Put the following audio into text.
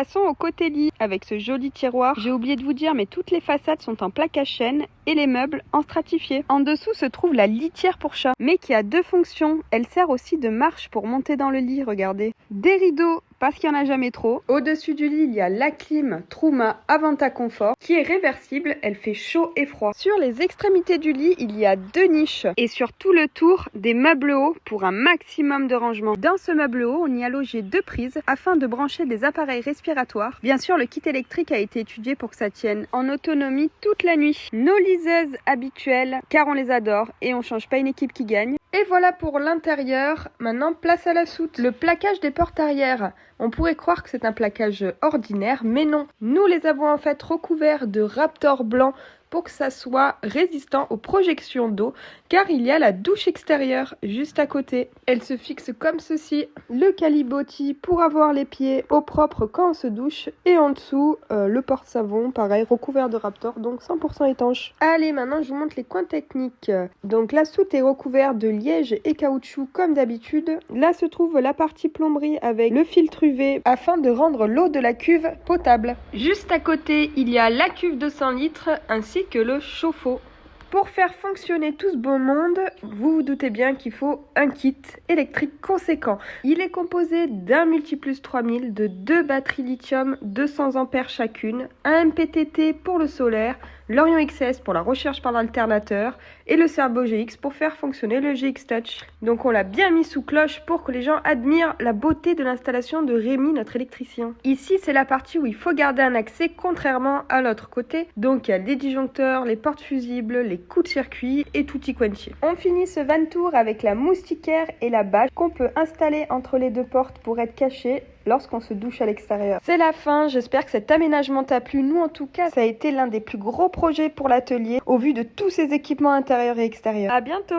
Passons au côté lit avec ce joli tiroir. J'ai oublié de vous dire, mais toutes les façades sont en plaque à chaîne et les meubles en stratifié. En dessous se trouve la litière pour chat, mais qui a deux fonctions. Elle sert aussi de marche pour monter dans le lit, regardez. Des rideaux, parce qu'il n'y en a jamais trop. Au-dessus du lit, il y a la clim Truma Avanta Confort qui est réversible, elle fait chaud et froid. Sur les extrémités du lit, il y a deux niches et sur tout le tour, des meubles hauts pour un maximum de rangement. Dans ce meuble haut, on y a logé deux prises afin de brancher des appareils respiratoires. Bien sûr, le kit électrique a été étudié pour que ça tienne en autonomie toute la nuit. Nos liseuses habituelles, car on les adore et on change pas une équipe qui gagne. Et voilà pour l'intérieur. Maintenant, place à la soute. Le plaquage des portes arrière. On pourrait croire que c'est un plaquage ordinaire, mais non. Nous les avons en fait recouverts de Raptor blanc pour que ça soit résistant aux projections d'eau, car il y a la douche extérieure juste à côté. Elle se fixe comme ceci, le calibotti pour avoir les pieds au propre quand on se douche, et en dessous, le porte-savon, pareil, recouvert de Raptor, donc 100% étanche. Allez, maintenant je vous montre les coins techniques. Donc la soute est recouverte de liège et caoutchouc comme d'habitude. Là se trouve la partie plomberie avec le filtre UV afin de rendre l'eau de la cuve potable. Juste à côté, il y a la cuve de 100 litres ainsi que le chauffe-eau. Pour faire fonctionner tout ce beau monde, vous vous doutez bien qu'il faut un kit électrique conséquent. Il est composé d'un Multiplus 3000, de deux batteries lithium 200 ampères chacune, un MPTT pour le solaire, l'Orion XS pour la recherche par l'alternateur et le Cerbo GX pour faire fonctionner le GX Touch. Donc on l'a bien mis sous cloche pour que les gens admirent la beauté de l'installation de Rémi, notre électricien. Ici c'est la partie où il faut garder un accès contrairement à l'autre côté. Donc il y a les disjoncteurs, les portes fusibles, les coups de circuit et tutti quanti. On finit ce van tour avec la moustiquaire et la bâche qu'on peut installer entre les deux portes pour être caché lorsqu'on se douche à l'extérieur. C'est la fin, j'espère que cet aménagement t'a plu. Nous en tout cas, ça a été l'un des plus gros projets pour l'atelier au vu de tous ces équipements intérieurs et extérieurs. À bientôt!